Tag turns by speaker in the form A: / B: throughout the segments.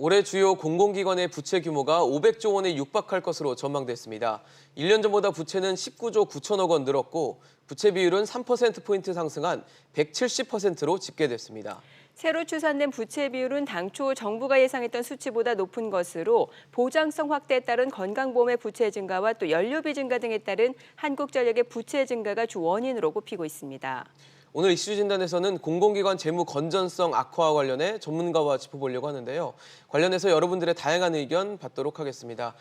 A: 올해 주요 공공기관의 부채 규모가 500조 원에 육박할 것으로 전망됐습니다. 1년 전보다 부채는 19조 9천억 원 늘었고 부채 비율은 3%포인트 상승한 170%로 집계됐습니다.
B: 새로 추산된 부채 비율은 당초 정부가 예상했던 수치보다 높은 것으로 보장성 확대에 따른 건강보험의 부채 증가와 또 연료비 증가 등에 따른 한국전력의 부채 증가가 주 원인으로 꼽히고 있습니다.
A: 오늘 이슈 진단에서는 공공기관 재무 건전성 악화와 관련해 전문가와 짚어보려고 하는데요. 관련해서 여러분들의 다양한 의견 받도록 하겠습니다.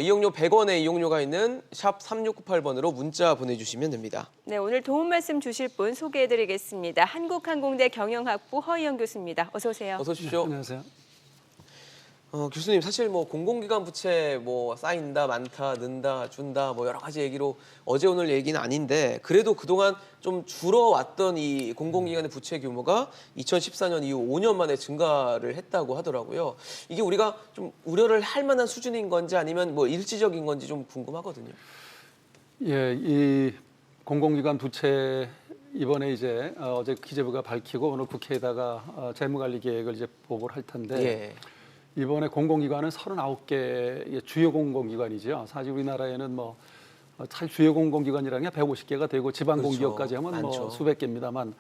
A: 이용료 100원의 이용료가 있는 샵 3698번으로 문자 보내주시면 됩니다.
B: 네, 오늘 도움 말씀 주실 분 소개해드리겠습니다. 한국항공대 경영학부 허희영 교수입니다. 어서 오세요.
A: 어서 오십시오.
C: 네, 안녕하세요.
A: 교수님, 사실 공공기관 부채 쌓인다, 많다, 는다, 준다 여러 가지 얘기로 어제 오늘 얘기는 아닌데 그래도 그동안 좀 줄어왔던 이 공공기관의 부채 규모가 2014년 이후 5년 만에 증가를 했다고 하더라고요. 이게 우리가 좀 우려를 할 만한 수준인 건지 아니면 일시적인 건지 좀 궁금하거든요.
C: 예, 이 공공기관 부채 이번에 이제 어제 기재부가 밝히고 오늘 국회에다가 재무관리 계획을 이제 보고를 할 텐데.
A: 예.
C: 이번에 공공기관은 39개 주요 공공기관이죠. 사실 우리나라에는 잘 주요 공공기관이라는 게 150개가 되고 지방 공기업까지 하면
A: 많죠.
C: 수백 개입니다만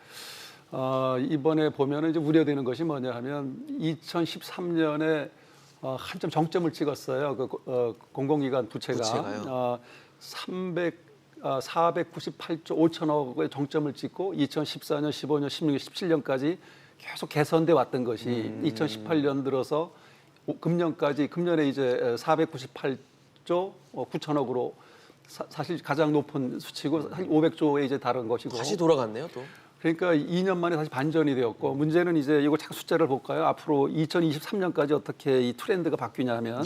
C: 이번에 보면은 이제 우려되는 것이 뭐냐 하면 2013년에 한참 정점을 찍었어요. 공공기관 부채가 498조 5천억의 정점을 찍고 2014년, 15년, 16년, 17년까지 계속 개선돼 왔던 것이 2018년 들어서 금년에 이제 498조 9천억으로 사실 가장 높은 수치고 사실 500조에 이제 다른 것이고
A: 다시 돌아갔네요, 또.
C: 그러니까 2년 만에 다시 반전이 되었고 문제는 이제 이거 잠깐 숫자를 볼까요? 앞으로 2023년까지 어떻게 이 트렌드가 바뀌냐 하면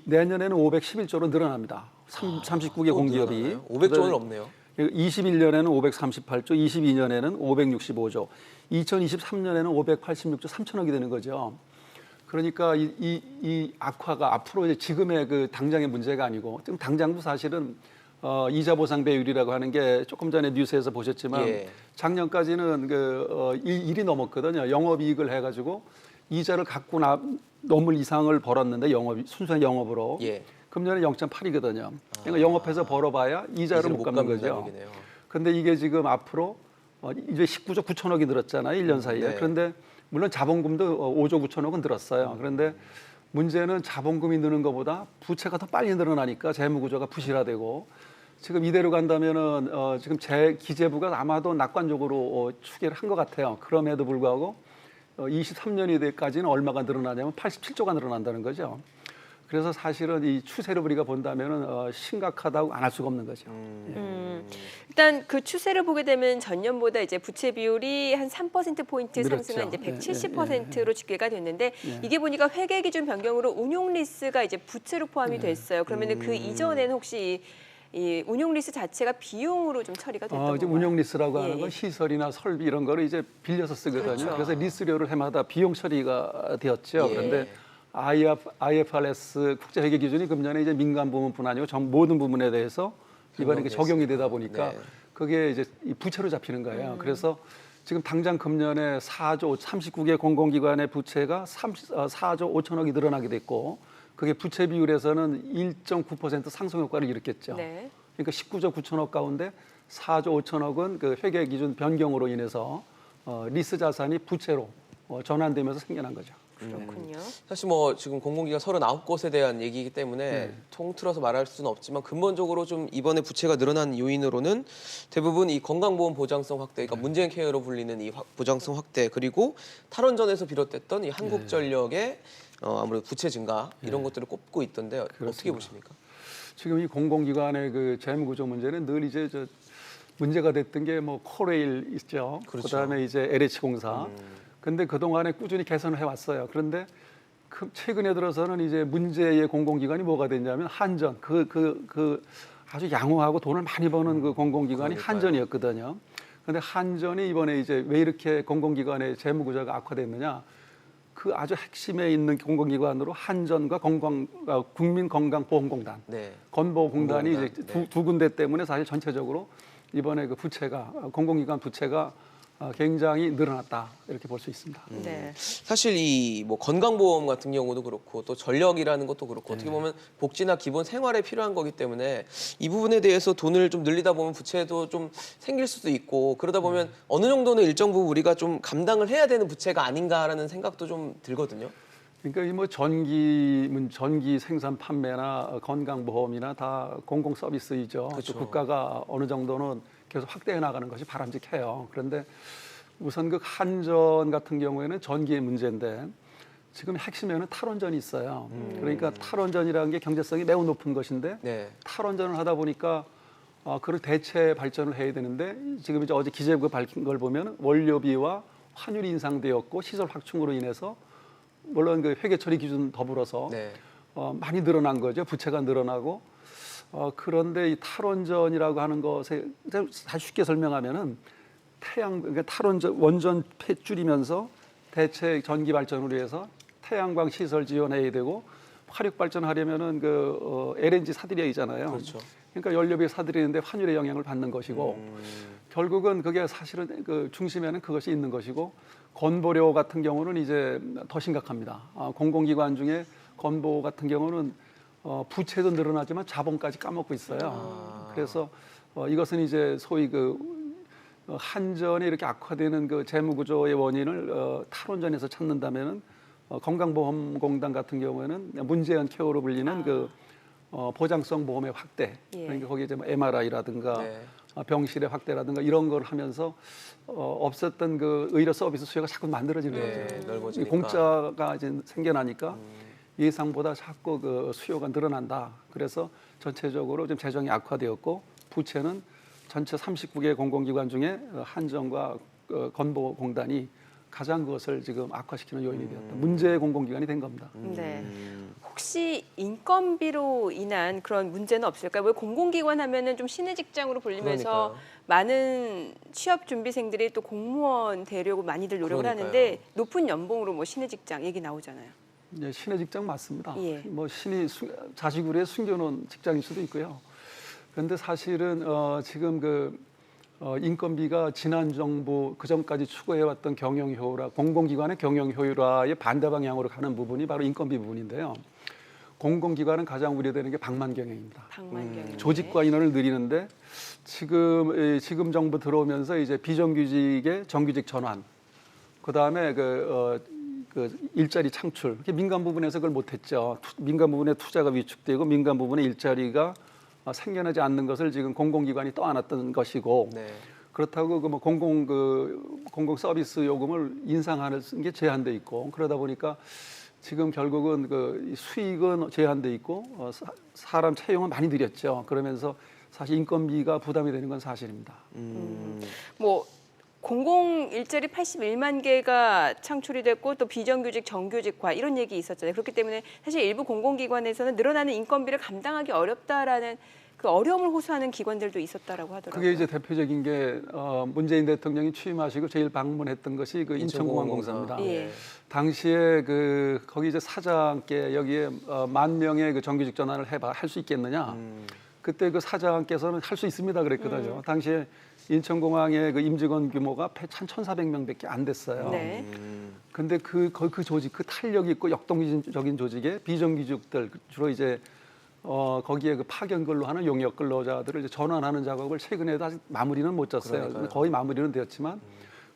C: 내년에는 511조로 늘어납니다. 39개 공기업이
A: 늘어나나요? 500조는 없네요.
C: 21년에는 538조, 22년에는 565조, 2023년에는 586조 3천억이 되는 거죠. 그러니까 이 악화가 앞으로 이제 지금의 그 당장의 문제가 아니고 지금 당장도 사실은 이자 보상 배율이라고 하는 게 조금 전에 뉴스에서 보셨지만 작년까지는 일이 넘었거든요. 영업이익을 해가지고 이자를 갖고 넘을 이상을 벌었는데 순수한 영업으로. 금년에 0.8이거든요. 그러니까 영업해서 벌어봐야 이자를 못 갚는 거죠. 그런데 이게 지금 앞으로 이제 19조 9천억이 늘었잖아요. 1년 사이에. 그런데 물론 자본금도 5조 9천억은 늘었어요. 그런데 문제는 자본금이 느는 것보다 부채가 더 빨리 늘어나니까 재무구조가 부실화되고 지금 이대로 간다면은 지금 기재부가 아마도 낙관적으로 추계를 한 것 같아요. 그럼에도 불구하고 23년까지는 얼마가 늘어나냐면 87조가 늘어난다는 거죠. 그래서 사실은 이 추세를 우리가 본다면은 심각하다고 안 할 수가 없는 거죠.
B: 일단 그 추세를 보게 되면 전년보다 이제 부채 비율이 한 3%포인트 상승한 이제 170%로 집계가 됐는데 이게 보니까 회계 기준 변경으로 운용 리스가 이제 부채로 포함이 됐어요. 그러면은 그 이전에는 혹시 이 운용 리스 자체가 비용으로 좀 처리가 됐던 건가요?
C: 이제 운용 리스라고 하는 건 시설이나 설비 이런 거를 이제 빌려서 쓰거든요. 그래서 리스료를 해마다 비용 처리가 되었죠. 그런데 IFRS 국제회계 기준이 금년에 이제 민간 부문뿐 아니고 모든 부문에 대해서 이번에 적용이 되다 보니까 그게 이제 부채로 잡히는 거예요. 그래서 지금 당장 금년에 4조 39개 공공기관의 부채가 4조 5천억이 늘어나게 됐고 그게 부채 비율에서는 1.9% 상승 효과를 일으켰죠. 그러니까 19조 9천억 가운데 4조 5천억은 그 회계 기준 변경으로 인해서 리스 자산이 부채로 전환되면서 생겨난 거죠.
B: 그렇군요.
A: 사실 지금 공공기관 39곳에 대한 얘기이기 때문에 통틀어서 말할 수는 없지만 근본적으로 좀 이번에 부채가 늘어난 요인으로는 대부분 이 건강보험 보장성 확대, 그러니까 문재인 케어로 불리는 이 보장성 확대 그리고 탈원전에서 비롯됐던 이 한국전력의 아무래도 부채 증가 이런 것들을 꼽고 있던데 어떻게 보십니까?
C: 지금 이 공공기관의 그 재무구조 문제는 늘 이제 문제가 됐던 게 코레일 있죠. 그다음에 이제 LH공사. 근데 그동안에 꾸준히 개선을 해왔어요. 그런데 최근에 들어서는 이제 문제의 공공기관이 뭐가 됐냐면 한전, 아주 양호하고 돈을 많이 버는 그 공공기관이 한전이었거든요. 그런데 한전이 이번에 이제 왜 이렇게 공공기관의 재무구조가 악화됐느냐? 그 아주 핵심에 있는 공공기관으로 한전과 국민건강보험공단, 건보공단이 이제 두 군데 때문에 사실 전체적으로 이번에 그 부채가 공공기관 부채가 굉장히 늘어났다 이렇게 볼 수 있습니다.
B: 네.
A: 사실 이 뭐 건강보험 같은 경우도 그렇고 또 전력이라는 것도 그렇고 어떻게 보면 복지나 기본 생활에 필요한 거기 때문에 이 부분에 대해서 돈을 좀 늘리다 보면 부채도 좀 생길 수도 있고 그러다 보면 어느 정도는 일정 부분 우리가 좀 감당을 해야 되는 부채가 아닌가라는 생각도 좀 들거든요.
C: 그러니까 이 뭐 전기 생산 판매나 건강보험이나 다 공공 서비스이죠.
A: 그렇죠.
C: 또 국가가 어느 정도는 계속 확대해 나가는 것이 바람직해요. 그런데 우선 그 한전 같은 경우에는 전기의 문제인데 지금 핵심에는 탈원전이 있어요. 그러니까 탈원전이라는 게 경제성이 매우 높은 것인데
A: 네.
C: 탈원전을 하다 보니까 그걸 대체 발전을 해야 되는데 지금 이제 어제 기재부가 밝힌 걸 보면 원료비와 환율이 인상되었고 시설 확충으로 인해서 물론 그 회계 처리 기준 더불어서
A: 네.
C: 많이 늘어난 거죠. 부채가 늘어나고 그런데 이 탈원전이라고 하는 것에 사실 쉽게 설명하면은 그러니까 탈원전 원전 폐 줄이면서 대체 전기 발전을 위해서 태양광 시설 지원해야 되고 화력 발전하려면은 LNG 사들여야잖아요.
A: 그렇죠.
C: 그러니까 연료비 사들이는데 환율의 영향을 받는 것이고 결국은 그게 사실은 그 중심에는 그것이 있는 것이고 건보료 같은 경우는 이제 더 심각합니다. 공공기관 중에 건보 같은 경우는 부채도 늘어나지만 자본까지 까먹고 있어요. 그래서 이것은 이제 소위 한전이 이렇게 악화되는 그 재무구조의 원인을 탈원전에서 찾는다면은 건강보험공단 같은 경우에는 문재현 케어로 불리는 보장성 보험의 확대.
B: 예.
C: 그러니까 거기에 이제 뭐 MRI라든가
A: 네.
C: 병실의 확대라든가 이런 걸 하면서 없었던 그 의료 서비스 수요가 자꾸 만들어지는
A: 네,
C: 거죠.
A: 넓어지니까.
C: 공짜가 이제 생겨나니까 예상보다 자꾸 그 수요가 늘어난다. 그래서 전체적으로 좀 재정이 악화되었고 부채는 전체 39개 공공기관 중에 한전과 건보공단이 가장 그것을 지금 악화시키는 요인이 되었다. 문제의 공공기관이 된 겁니다.
B: 네. 혹시 인건비로 인한 그런 문제는 없을까요? 왜 공공기관 하면은 좀 시내 직장으로 불리면서
A: 그러니까요.
B: 많은 취업 준비생들이 또 공무원 되려고 많이들 노력을
A: 그러니까요.
B: 하는데 높은 연봉으로 뭐 시내 직장 얘기 나오잖아요.
C: 예, 신의 직장 맞습니다.
B: 예.
C: 뭐 신이 자식으로 해 숨겨놓은 직장일 수도 있고요. 그런데 사실은 지금 인건비가 지난 정부 그 전까지 추구해왔던 경영 효율화, 공공기관의 경영 효율화의 반대 방향으로 가는 부분이 바로 인건비 부분인데요. 공공기관은 가장 우려되는 게 방만경영입니다.
B: 방만경영.
C: 조직과 인원을 늘리는데 지금 정부 들어오면서 이제 비정규직의 정규직 전환, 그 다음에 그 일자리 창출, 민간 부분에서 그걸 못했죠. 민간 부분에 투자가 위축되고 민간 부분에 일자리가 생겨나지 않는 것을 지금 공공기관이 떠안았던 것이고
A: 네.
C: 그렇다고 공공 서비스 요금을 인상하는 게 제한돼 있고 그러다 보니까 지금 결국은 그 수익은 제한돼 있고 사람 채용은 많이 늘렸죠. 그러면서 사실 인건비가 부담이 되는 건 사실입니다.
B: 뭐 공공 일자리 81만 개가 창출이 됐고 또 비정규직 정규직화 이런 얘기 있었잖아요. 그렇기 때문에 사실 일부 공공기관에서는 늘어나는 인건비를 감당하기 어렵다라는 그 어려움을 호소하는 기관들도 있었다라고 하더라고요.
C: 그게 이제 대표적인 게 문재인 대통령이 취임하시고 제일 방문했던 것이 그 인천공항공사입니다.
B: 예.
C: 당시에 거기 이제 사장께 여기에 10,000명의 그 정규직 전환을 할 수 있겠느냐? 그때 그 사장께서는 할 수 있습니다 그랬거든요. 당시에 인천공항의 그 임직원 규모가 1,400명밖에 안 됐어요.
B: 네.
C: 근데 그 조직, 그 탄력 있고 역동적인 조직에 비정규직들 주로 이제 거기에 그 파견 근로 하는 용역 근로자들을 이제 전환하는 작업을 최근에도 아직 마무리는 못 졌어요.
A: 그러니까요.
C: 거의 마무리는 되었지만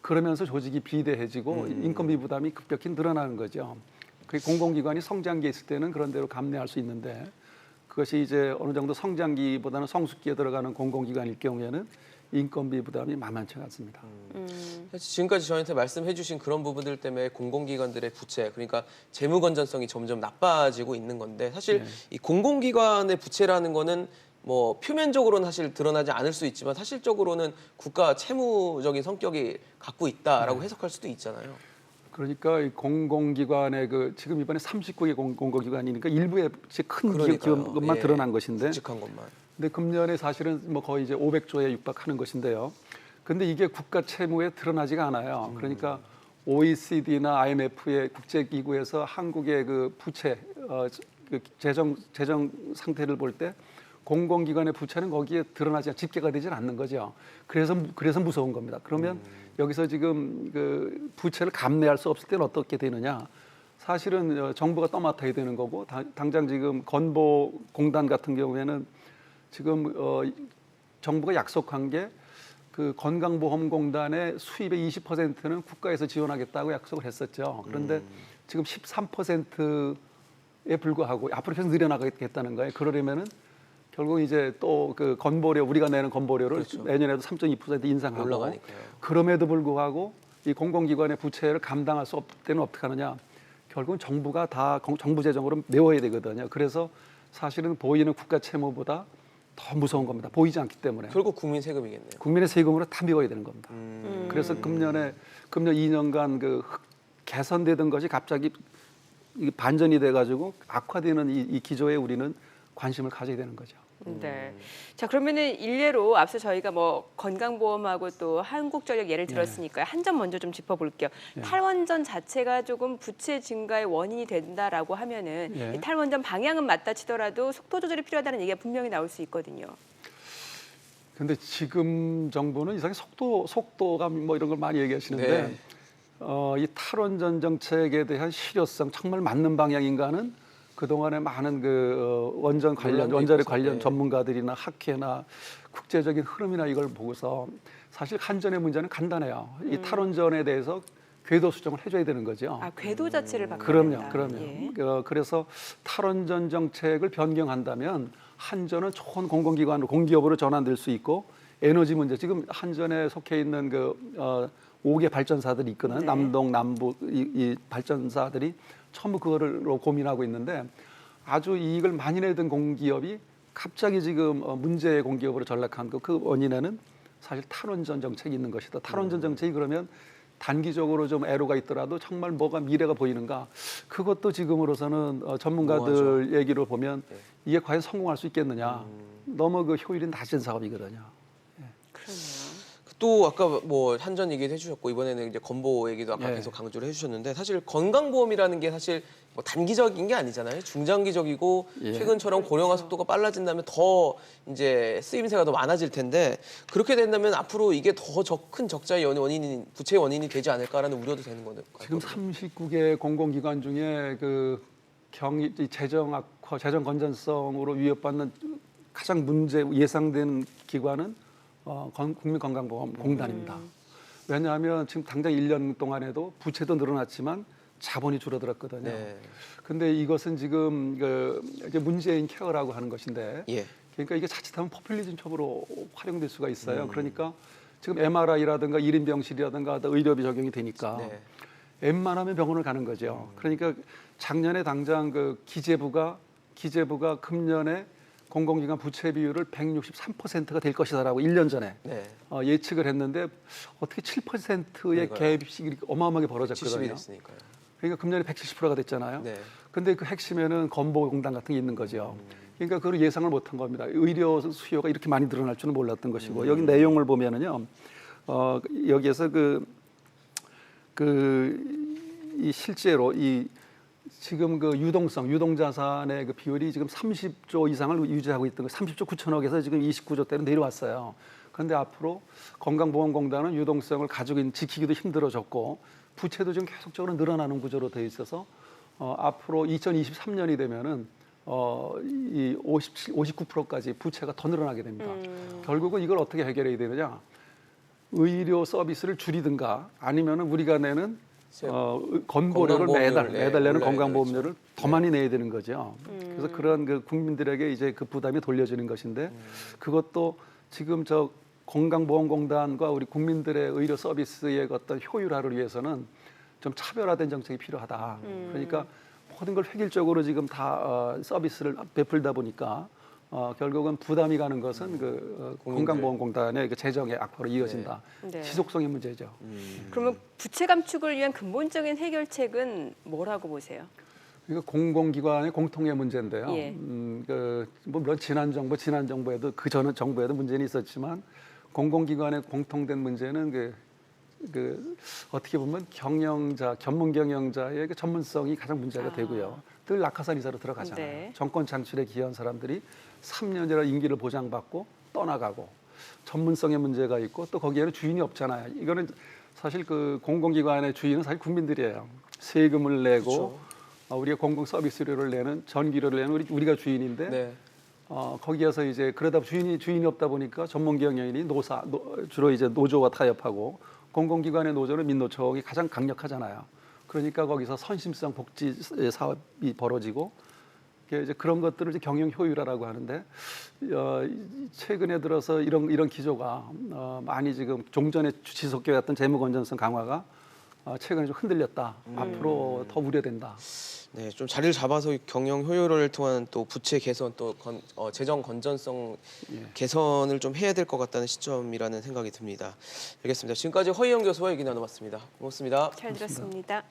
C: 그러면서 조직이 비대해지고 인건비 부담이 급격히 늘어나는 거죠. 그 공공기관이 성장기에 있을 때는 그런 대로 감내할 수 있는데 그것이 이제 어느 정도 성장기보다는 성숙기에 들어가는 공공기관일 경우에는 인건비 부담이 만만치 않습니다.
A: 사실 지금까지 저희한테 말씀해주신 그런 부분들 때문에 공공기관들의 부채, 그러니까 재무 건전성이 점점 나빠지고 있는 건데 사실 이 공공기관의 부채라는 거는 뭐 표면적으로는 사실 드러나지 않을 수 있지만 사실적으로는 국가 채무적인 성격이 갖고 있다라고 해석할 수도 있잖아요.
C: 그러니까 이 공공기관의 지금 이번에 39개 공공기관이니까 일부의 큰
A: 그러니까요.
C: 기업만
A: 예.
C: 드러난 것인데
A: 굵직한 것만.
C: 근데 금년에 사실은 뭐 거의 이제 500조에 육박하는 것인데요. 근데 이게 국가 채무에 드러나지가 않아요. 그러니까 OECD나 IMF의 국제기구에서 한국의 그 부채, 그 재정 상태를 볼 때 공공기관의 부채는 거기에 드러나지 집계가 되질 않는 거죠. 그래서 무서운 겁니다. 그러면 여기서 지금 그 부채를 감내할 수 없을 때는 어떻게 되느냐? 사실은 정부가 떠맡아야 되는 거고 당장 지금 건보공단 같은 경우에는 지금 정부가 약속한 게 그 건강보험공단의 수입의 20%는 국가에서 지원하겠다고 약속을 했었죠. 그런데 지금 13%에 불과하고 앞으로 계속 늘어나겠다는 거예요. 그러려면은 결국 이제 또 그 건보료 우리가 내는 건보료를
A: 그렇죠.
C: 내년에도 3.2% 인상하고
A: 올라가니까요.
C: 그럼에도 불구하고 이 공공기관의 부채를 감당할 수 없을 때는 어떻게 하느냐? 결국은 정부가 다 정부 재정으로 메워야 되거든요. 그래서 사실은 보이는 국가 채무보다 더 무서운 겁니다. 보이지 않기 때문에.
A: 결국 국민 세금이겠네요.
C: 국민의 세금으로 다 메워야 되는 겁니다. 그래서 금년 2년간 그 개선되던 것이 갑자기 반전이 돼가지고 악화되는 이 기조에 우리는 관심을 가져야 되는 거죠.
B: 네. 자, 그러면은 일례로 앞서 저희가 뭐 건강보험하고 또 한국전력 예를 들었으니까요. 한 점 먼저 좀 짚어볼게요. 탈원전 자체가 조금 부채 증가의 원인이 된다라고 하면은 이 탈원전 방향은 맞다 치더라도 속도 조절이 필요하다는 얘기가 분명히 나올 수 있거든요.
C: 근데 지금 정부는 이상하게 속도감 뭐 이런 걸 많이 얘기하시는데
A: 네.
C: 이 탈원전 정책에 대한 실효성 정말 맞는 방향인가는 그동안에 많은 원전 관련 원자력 관련
A: 네.
C: 전문가들이나 학회나 국제적인 흐름이나 이걸 보고서 사실 한전의 문제는 간단해요. 이 탈원전에 대해서 궤도 수정을 해줘야 되는 거죠.
B: 아, 궤도 자체를 바꿔야 된다.
C: 그럼요.
B: 예.
C: 그래서 탈원전 정책을 변경한다면 한전은 좋은 공공기관으로 공기업으로 전환될 수 있고 에너지 문제 지금 한전에 속해 있는 5개 발전사들이 있거든요.
B: 네.
C: 남동, 남부 이 발전사들이 전부 그거로 고민하고 있는데 아주 이익을 많이 내던 공기업이 갑자기 지금 문제의 공기업으로 전락한 그 원인에는 사실 탈원전 정책이 있는 것이다. 탈원전 정책이 그러면 단기적으로 좀 애로가 있더라도 정말 뭐가 미래가 보이는가? 그것도 지금으로서는 전문가들 얘기를 보면 이게 과연 성공할 수 있겠느냐? 너무 그 효율이 낮은 사업이거든요.
B: 그러네요.
A: 또 아까 뭐 한전 얘기도 해주셨고 이번에는 이제 건보 얘기도 아까
C: 예.
A: 계속 강조를 해주셨는데 사실 건강보험이라는 게 사실 뭐 단기적인 게 아니잖아요. 중장기적이고
C: 예.
A: 최근처럼 고령화 속도가 빨라진다면 더 이제 쓰임새가 더 많아질 텐데 그렇게 된다면 앞으로 이게 더 큰 적자의 원인인 부채의 원인이 되지 않을까라는 우려도 되는 거는
C: 지금 39개 공공기관 중에 그 재정 악화, 재정 건전성으로 위협받는 가장 문제 예상되는 기관은 국민건강보험공단입니다. 왜냐하면 지금 당장 1년 동안에도 부채도 늘어났지만 자본이 줄어들었거든요.
A: 네.
C: 근데 이것은 지금 이제 문재인 케어라고 하는 것인데
A: 예.
C: 그러니까 이게 자칫하면 포퓰리즘적으로 활용될 수가 있어요. 그러니까 지금 MRI라든가 1인 병실이라든가 의료비 적용이 되니까
A: 네.
C: 웬만하면 병원을 가는 거죠. 그러니까 작년에 당장 기재부가 금년에 공공기관 부채 비율을 163%가 될 것이다라고 1년 전에
A: 네.
C: 예측을 했는데 어떻게 7%의 갭이 이렇게 어마어마하게
A: 70이
C: 벌어졌거든요.
A: 됐으니까요.
C: 그러니까 금년에 170%가 됐잖아요.
A: 네.
C: 근데 그 핵심에는 건보공단 같은 게 있는 거죠. 그러니까 그걸 예상을 못한 겁니다. 의료 수요가 이렇게 많이 늘어날 줄은 몰랐던 것이고 여기 내용을 보면은요, 여기에서 이 실제로 이 지금 유동자산의 비율이 지금 30조 이상을 유지하고 있던 거, 30조 9천억에서 지금 29조대로 내려왔어요. 그런데 앞으로 건강보험공단은 유동성을 가지고 지키기도 힘들어졌고 부채도 지금 계속적으로 늘어나는 구조로 되어 있어서 앞으로 2023년이 되면은 이 59%까지 부채가 더 늘어나게 됩니다. 결국은 이걸 어떻게 해결해야 되느냐? 의료 서비스를 줄이든가 아니면은 우리가 내는 건보료를 매달 내는 건강보험료를 더 많이 내야 되는 거죠. 그래서 그런 국민들에게 이제 그 부담이 돌려지는 것인데 그것도 지금 건강보험공단과 우리 국민들의 의료 서비스의 어떤 효율화를 위해서는 좀 차별화된 정책이 필요하다. 그러니까 모든 걸 획일적으로 지금 다 서비스를 베풀다 보니까 결국은 부담이 가는 것은 건강보험공단의 재정의 악화로 이어진다.
B: 네.
C: 지속성의 문제죠.
B: 그러면 부채 감축을 위한 근본적인 해결책은 뭐라고 보세요?
C: 그러니까 공공기관의 공통의 문제인데요.
B: 예.
C: 물론 지난 정부에도 그 전 정부에도 문제는 있었지만 공공기관의 공통된 문제는 그 어떻게 보면 경영자, 전문 경영자의 그 전문성이 가장 문제가 되고요. 늘 낙하산 이사로 들어가잖아요.
B: 네.
C: 정권 창출에 기여한 사람들이 3년이라 임기를 보장받고 떠나가고 전문성의 문제가 있고 또 거기에는 주인이 없잖아요. 이거는 사실 그 공공기관의 주인은 사실 국민들이에요. 세금을 내고
A: 그렇죠.
C: 우리가 공공 서비스료를 내는 전기료를 내는 우리가 주인인데
A: 네.
C: 거기에서 이제 그러다 주인이 없다 보니까 전문 경영인이 주로 이제 노조와 타협하고 공공기관의 노조는 민노총이 가장 강력하잖아요. 그러니까 거기서 선심성 복지 사업이 벌어지고 이제 그런 것들을 이제 경영 효율화라고 하는데 최근에 들어서 이런 기조가 많이 지금 종전에 지속해왔던 재무 건전성 강화가 최근에 좀 흔들렸다. 앞으로 더 우려된다.
A: 네, 좀 자리를 잡아서 경영 효율을 통한 또 부채 개선 또 재정 건전성 개선을 좀 해야 될 것 같다는 시점이라는 생각이 듭니다. 알겠습니다. 지금까지 허희영 교수와 얘기 나눠봤습니다. 고맙습니다.
B: 잘 들었습니다.